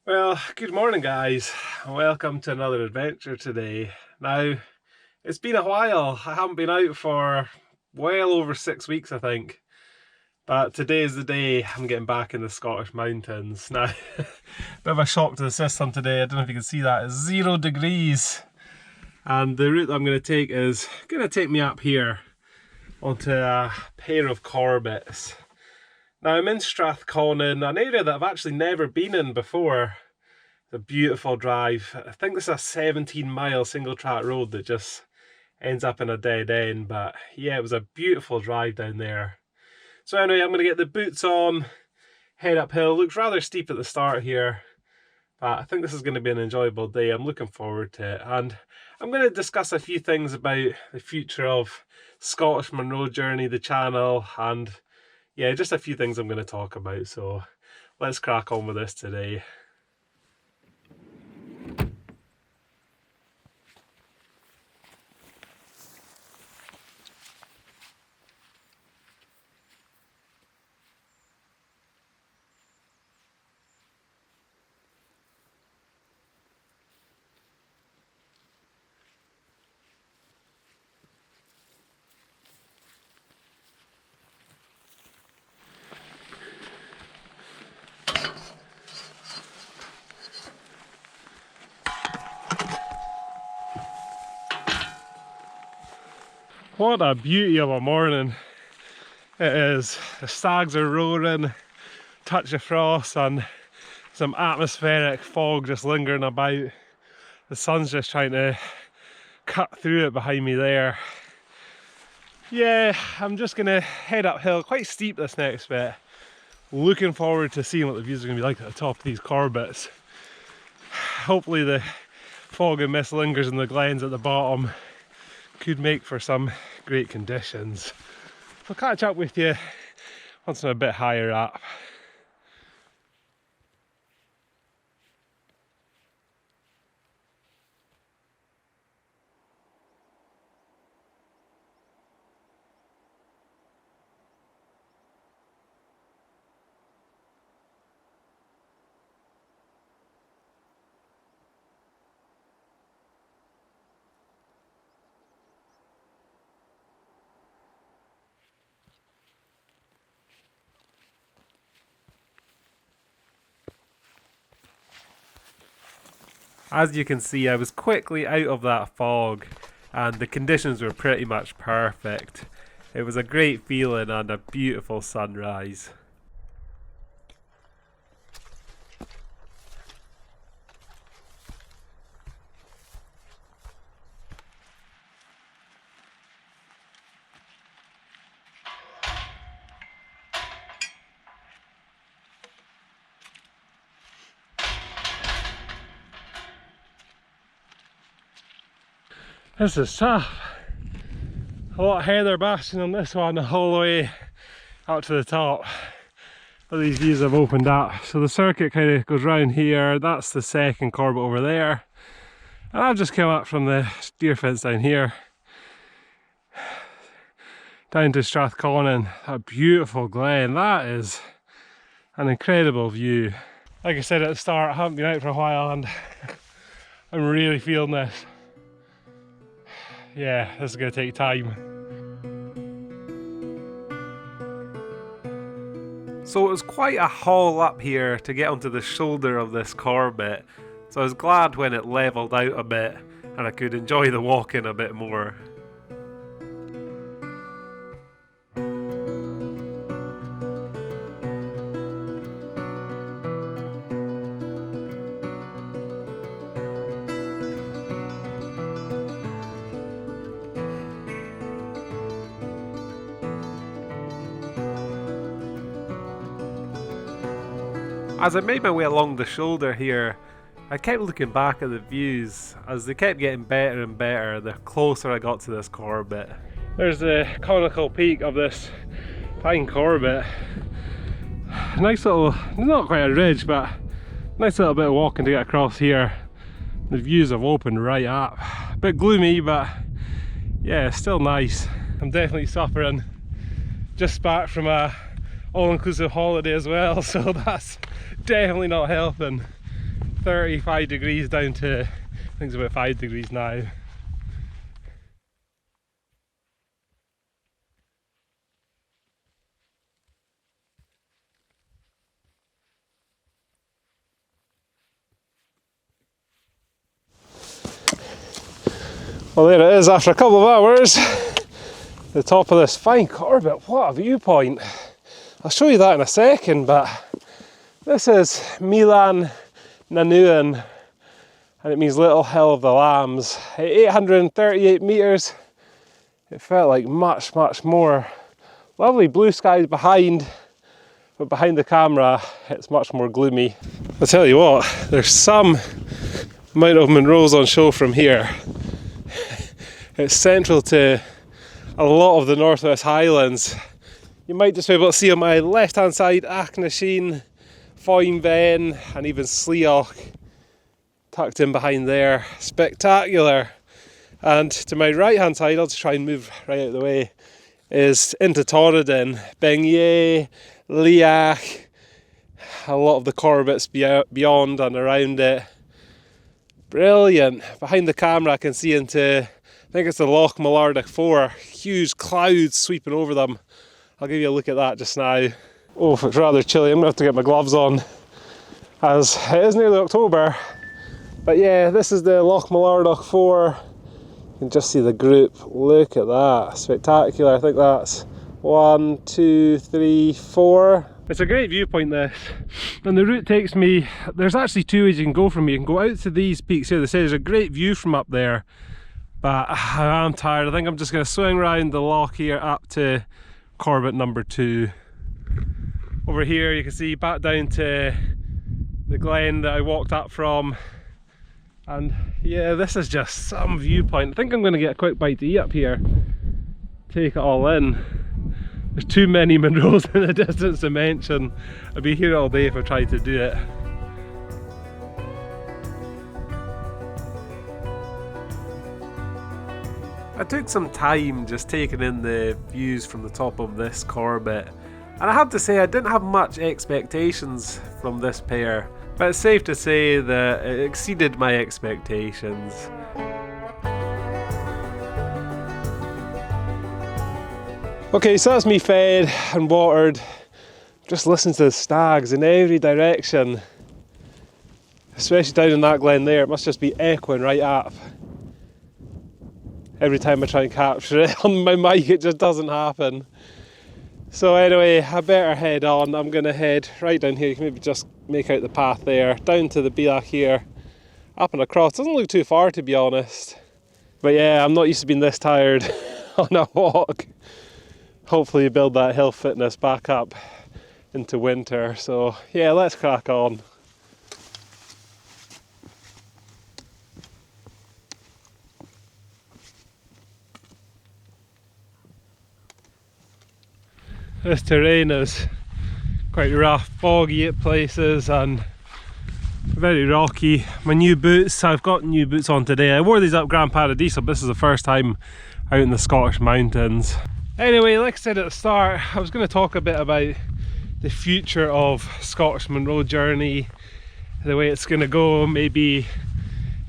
Well, good morning guys. Welcome to another adventure today. Now, it's been a while. I haven't been out for well over 6 weeks, I think. But today is the day I'm getting back in the Scottish mountains. Now, bit of a shock to the system today. I don't know if you can see that. It's 0 degrees. And the route I'm going to take is going to take me up here onto a pair of Corbetts. Now I'm in Strath Conon, an area that I've actually never been in before. It's a beautiful drive. I think this is a 17-mile single track road that just ends up in a dead end, but yeah, it was a beautiful drive down there. So anyway, I'm going to get the boots on, head uphill. Looks rather steep at the start here, but I think this is going to be an enjoyable day. I'm looking forward to it, and I'm going to discuss a few things about the future of Scottish Road Journey, the channel, and yeah, just a few things I'm going to talk about. So let's crack on with this today. What a beauty of a morning it is. The stags are roaring, touch of frost and some atmospheric fog just lingering about. The sun's just trying to cut through it behind me there. Yeah, I'm just gonna head uphill, quite steep this next bit. Looking forward to seeing what the views are gonna be like at the top of these Corbetts. Hopefully the fog and mist lingers in the glens at the bottom. Could make for some great conditions. I'll catch up with you once I'm a bit higher up. As you can see, I was quickly out of that fog and the conditions were pretty much perfect. It was a great feeling and a beautiful sunrise. This is tough. A lot of heather bashing on this one the whole way up to the top. But these views have opened up. So the circuit kind of goes round here. That's the second Corbett over there. And I've just come up from the deer fence down here, down to Strath Conon, a beautiful glen. That is an incredible view. Like I said at the start, I haven't been out for a while and I'm really feeling this. Yeah, this is going to take time. So it was quite a haul up here to get onto the shoulder of this Corbett. So I was glad when it levelled out a bit and I could enjoy the walking a bit more. As I made my way along the shoulder here, I kept looking back at the views as they kept getting better and better the closer I got to this Corbett. There's the conical peak of this fine Corbett. Nice little, not quite a ridge, but nice little bit of walking to get across here. The views have opened right up. A bit gloomy, but yeah, still nice. I'm definitely suffering. Just back from a all-inclusive holiday as well, so that's definitely not helping. 35 degrees down to, I think it's about 5 degrees now. Well, there it is after a couple of hours. The top of this fine Corbett, what a viewpoint. I'll show you that in a second, but this is Milan Nanuan, and it means Little Hill of the Lambs. At 838 metres, it felt like much, much more. Lovely blue skies behind, but behind the camera, it's much more gloomy. I'll tell you what, there's some amount of Munros on show from here. It's central to a lot of the Northwest Highlands. You might just be able to see on my left hand side Achnasheen, Foyne Ven and even Sleoch tucked in behind there. Spectacular. And to my right hand side, I'll just try and move right out of the way, is into Torridon, Bengay, Leach, a lot of the Corbetts beyond and around it. Brilliant. Behind the camera I can see into, I think it's the Loch Malardic 4, huge clouds sweeping over them. I'll give you a look at that just now. Oh, it's rather chilly, I'm going to have to get my gloves on, as it is nearly October. But yeah, this is the Loch Malardic 4. You can just see the group, look at that, spectacular. I think that's 1, 2, 3, 4. It's a great viewpoint this, and the route takes me, there's actually two ways you can go from here. You can go out to these peaks here. They say there's a great view from up there, but I'm tired. I think I'm just going to swing around the loch here up to Corbett number 2. Over here you can see back down to the glen that I walked up from, and yeah, this is just some viewpoint. I think I'm going to get a quick bite to eat up here, take it all in. There's too many Munros in the distance to mention. I'd be here all day if I tried to do it. I took some time just taking in the views from the top of this Corbett, and I have to say I didn't have much expectations from this pair, but it's safe to say that it exceeded my expectations. Okay, so that's me fed and watered. Just listen to the stags in every direction, especially down in that glen there. It must just be echoing right up. Every time I try and capture it on my mic, it just doesn't happen. So anyway, I better head on. I'm going to head right down here. You can maybe just make out the path there, down to the Bealach here, up and across. Doesn't look too far, to be honest. But yeah, I'm not used to being this tired on a walk. Hopefully you build that hill fitness back up into winter. So yeah, let's crack on. This terrain is quite rough, boggy at places and very rocky. My new boots, I've got new boots on today. I wore these up Grand Paradiso, but this is the first time out in the Scottish mountains. Anyway, like I said at the start, I was going to talk a bit about the future of Scottish Munro journey, the way it's going to go maybe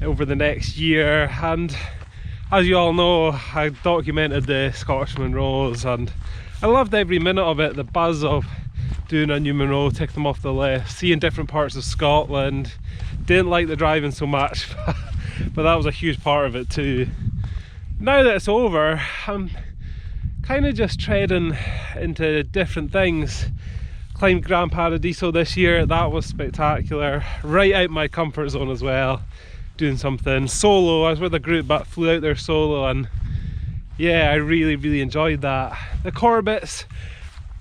over the next year. And as you all know, I documented the Scottish Munros and I loved every minute of it, the buzz of doing a new Munro, tick them off the list, seeing different parts of Scotland. Didn't like the driving so much, but that was a huge part of it too. Now that it's over, I'm kind of just treading into different things. Climbed Grand Paradiso this year, that was spectacular. Right out my comfort zone as well, doing something solo. I was with a group but flew out there solo, and yeah, I really enjoyed that. The Corbetts,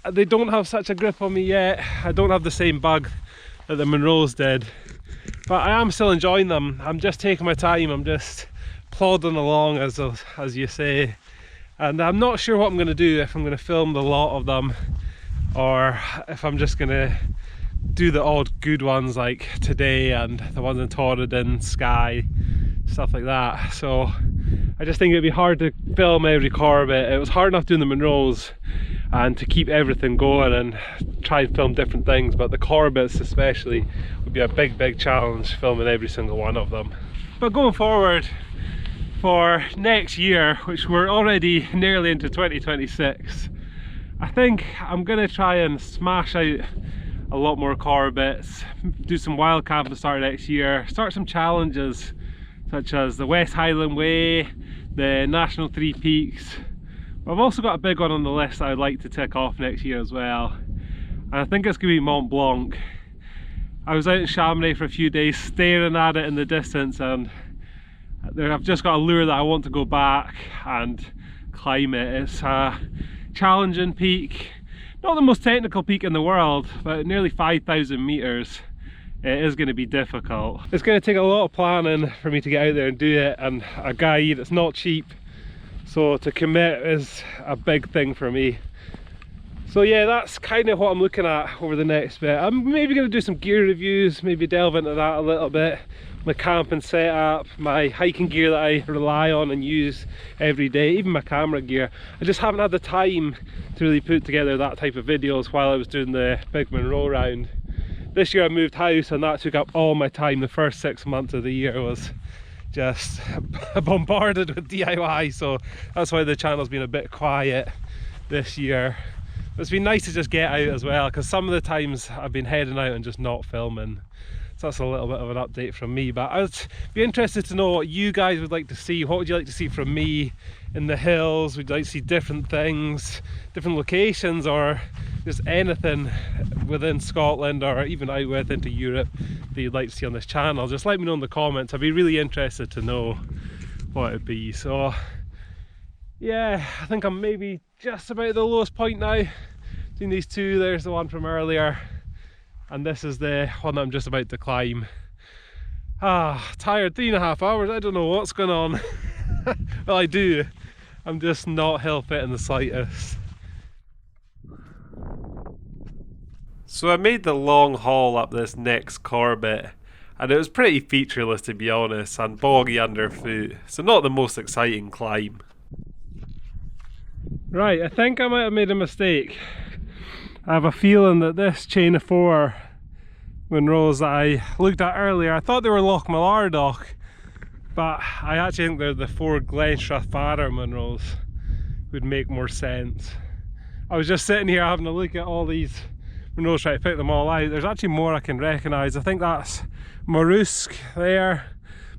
they don't have such a grip on me yet. I don't have the same bug that the Munros did, but I am still enjoying them. I'm just taking my time, I'm just plodding along, as you say. And I'm not sure what I'm going to do, if I'm going to film the lot of them or if I'm just going to do the odd good ones like today and the ones in Torridon, Skye, stuff like that. So I just think it'd be hard to film every Corbett. It was hard enough doing the Munros and to keep everything going, and try and film different things, but the Corbetts especially would be a big challenge, filming every single one of them. But going forward for next year, which we're already nearly into 2026, I think I'm gonna try and smash out a lot more Corbetts, do some wild camping to start next year, start some challenges such as the West Highland Way, the National Three Peaks. I've also got a big one on the list that I'd like to tick off next year as well, and I think it's going to be Mont Blanc. I was out in Chamonix for a few days staring at it in the distance, and I've just got a lure that I want to go back and climb it. It's a challenging peak, not the most technical peak in the world, but nearly 5,000 meters. It is going to be difficult. It's going to take a lot of planning for me to get out there and do it, and a guide. It's not cheap, so to commit is a big thing for me. So yeah, that's kind of what I'm looking at over the next bit. I'm maybe going to do some gear reviews, maybe delve into that a little bit. My camping setup, my hiking gear that I rely on and use every day, even my camera gear. I just haven't had the time to really put together that type of videos while I was doing the Big Monroe round. This year I moved house and that took up all my time. The first 6 months of the year was just bombarded with DIY, so that's why the channel's been a bit quiet this year. But it's been nice to just get out as well, because some of the times I've been heading out and just not filming. So that's a little bit of an update from me, but I'd be interested to know what you guys would like to see. What would you like to see from me in the hills? Would you like to see different things, different locations, or just anything within Scotland or even out with into Europe that you'd like to see on this channel? Just let me know in the comments. I'd be really interested to know what it'd be. So yeah, I think I'm maybe just about the lowest point now. Between these two, there's the one from earlier, and this is the one that I'm just about to climb. Tired, 3.5 hours, I don't know what's going on. Well, I do. I'm just not hill fit in the slightest. So I made the long haul up this next Corbett, and it was pretty featureless to be honest, and boggy underfoot, so not the most exciting climb. Right, I think I might have made a mistake. I have a feeling that this chain of 4 Monroes that I looked at earlier, I thought they were Loch Malardoch, but I actually think they're the 4 Glen Strathfara Monroes. Would make more sense. I was just sitting here having a look at all these Monroes, trying to pick them all out. There's actually more I can recognise. I think that's Morusk there,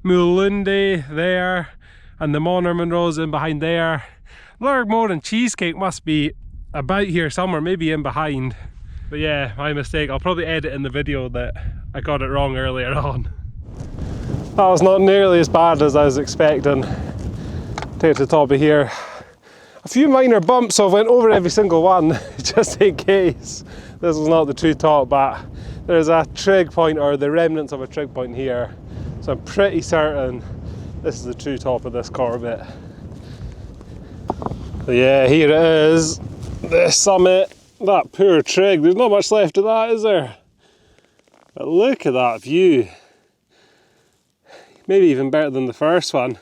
Moolunday there, and the Monner Monroes in behind there. Lurgmore and Cheesecake must be about here somewhere, maybe in behind. But yeah, my mistake. I'll probably edit in the video that I got it wrong earlier on. That was not nearly as bad as I was expecting. Take it to the top of here. A few minor bumps, so I went over every single one just in case. This was not the true top, but there's a trig point, or the remnants of a trig point here. So I'm pretty certain this is the true top of this Corbett. So yeah, here it is, the summit. That poor trig, there's not much left of that, is there? But look at that view. Maybe even better than the first one.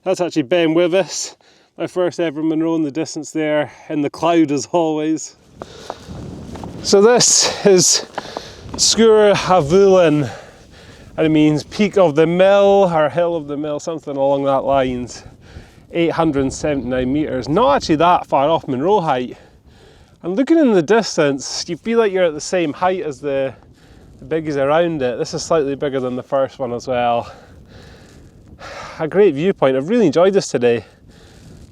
That's actually Ben Wyvis, my first ever Monroe in the distance there, in the cloud as always. So this is Sgúr Havulin, and it means peak of the mill, or hill of the mill, something along that lines. 879 metres, not actually that far off Monroe height. And looking in the distance, you feel like you're at the same height as the biggies around it. This is slightly bigger than the first one as well. A great viewpoint. I've really enjoyed this today.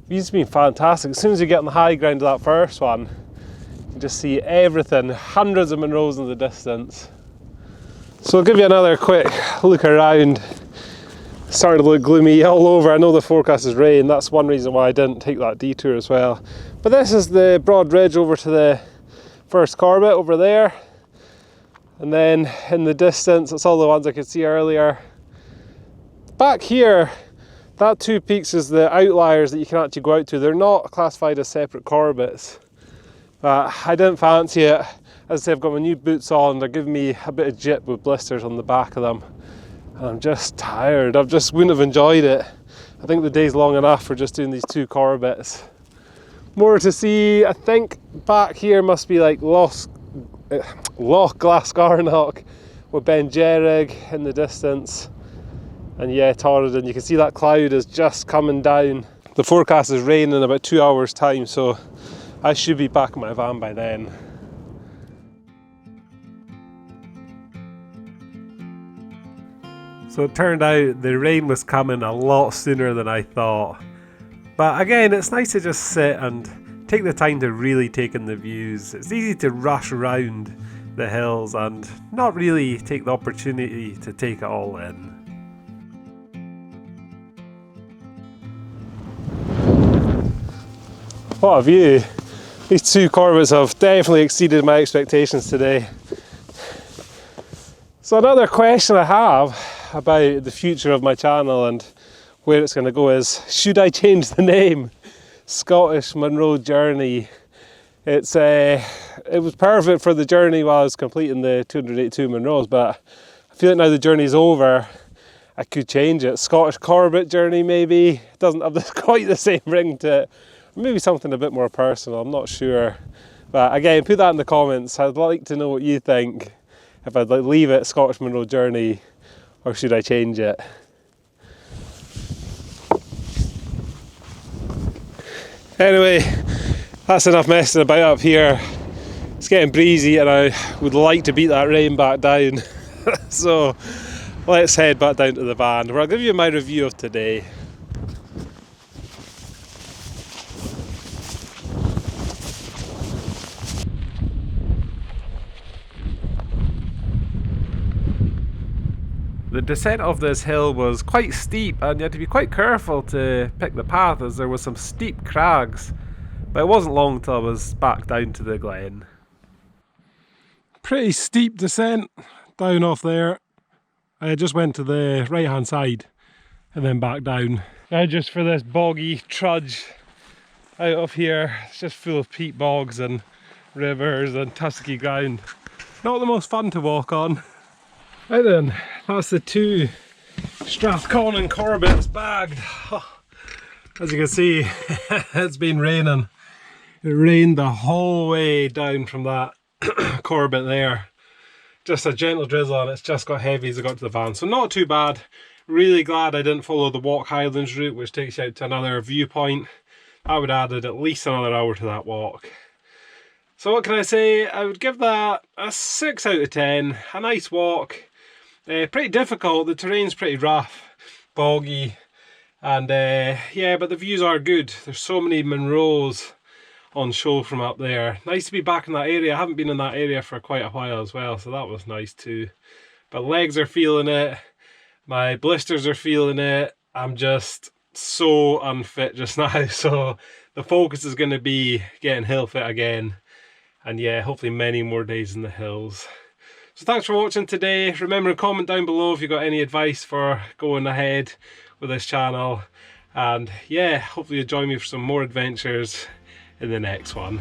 View's been fantastic. As soon as you get on the high ground of that first one, you just see everything, hundreds of Monroes in the distance. So I'll give you another quick look around. Started to look gloomy all over. I know the forecast is rain, that's one reason why I didn't take that detour as well. But this is the broad ridge over to the first Corbett over there. And then in the distance, that's all the ones I could see earlier. Back here, that 2 peaks is the outliers that you can actually go out to. They're not classified as separate Corbetts. But I didn't fancy it. As I say, I've got my new boots on. They're giving me a bit of jip with blisters on the back of them. And I'm just tired. I just wouldn't have enjoyed it. I think the day's long enough for just doing these 2 Corbetts. More to see. I think back here must be like Loch Loch Glasgarnock with Ben Jerrig in the distance. And yeah, Torridon, you can see that cloud is just coming down. The forecast is rain in about 2 hours time, so I should be back in my van by then. So it turned out the rain was coming a lot sooner than I thought. But again, it's nice to just sit and take the time to really take in the views. It's easy to rush around the hills and not really take the opportunity to take it all in. What a view! These two Corbetts have definitely exceeded my expectations today. So another question I have about the future of my channel and where it's going to go is, should I change the name? Scottish Munro Journey. It was perfect for the journey while I was completing the 282 Munros, but I feel like now the journey's over, I could change it. Scottish Corbett Journey maybe. It doesn't have quite the same ring to it. Maybe something a bit more personal, I'm not sure. But again, put that in the comments. I'd like to know what you think. If I'd leave it Scottish Munro Journey, or should I change it? Anyway, that's enough messing about up here. It's getting breezy and I would like to beat that rain back down. So let's head back down to the van where I'll give you my review of today. The descent of this hill was quite steep and you had to be quite careful to pick the path as there was some steep crags, but it wasn't long till I was back down to the glen. Pretty steep descent down off there. I just went to the right hand side and then back down. Now just for this boggy trudge out of here, it's just full of peat bogs and rivers and tussocky ground. Not the most fun to walk on. Right then, that's the two Strath Conon Corbetts bagged. As you can see, it's been raining. It rained the whole way down from that Corbett there. Just a gentle drizzle and it's just got heavy as I got to the van. So not too bad. Really glad I didn't follow the Walk Highlands route, which takes you out to another viewpoint. I would have added at least another hour to that walk. So what can I say? I would give that a 6 out of 10. A nice walk. Pretty difficult, the terrain's pretty rough, boggy, and yeah, but the views are good. There's so many Munros on show from up there. Nice to be back in that area. I haven't been in that area for quite a while as well, so that was nice too. But legs are feeling it, my blisters are feeling it. I'm just so unfit just now, so the focus is going to be getting hill fit again, and yeah, hopefully many more days in the hills. So thanks for watching today. Remember to comment down below if you've got any advice for going ahead with this channel. And yeah, hopefully you'll join me for some more adventures in the next one.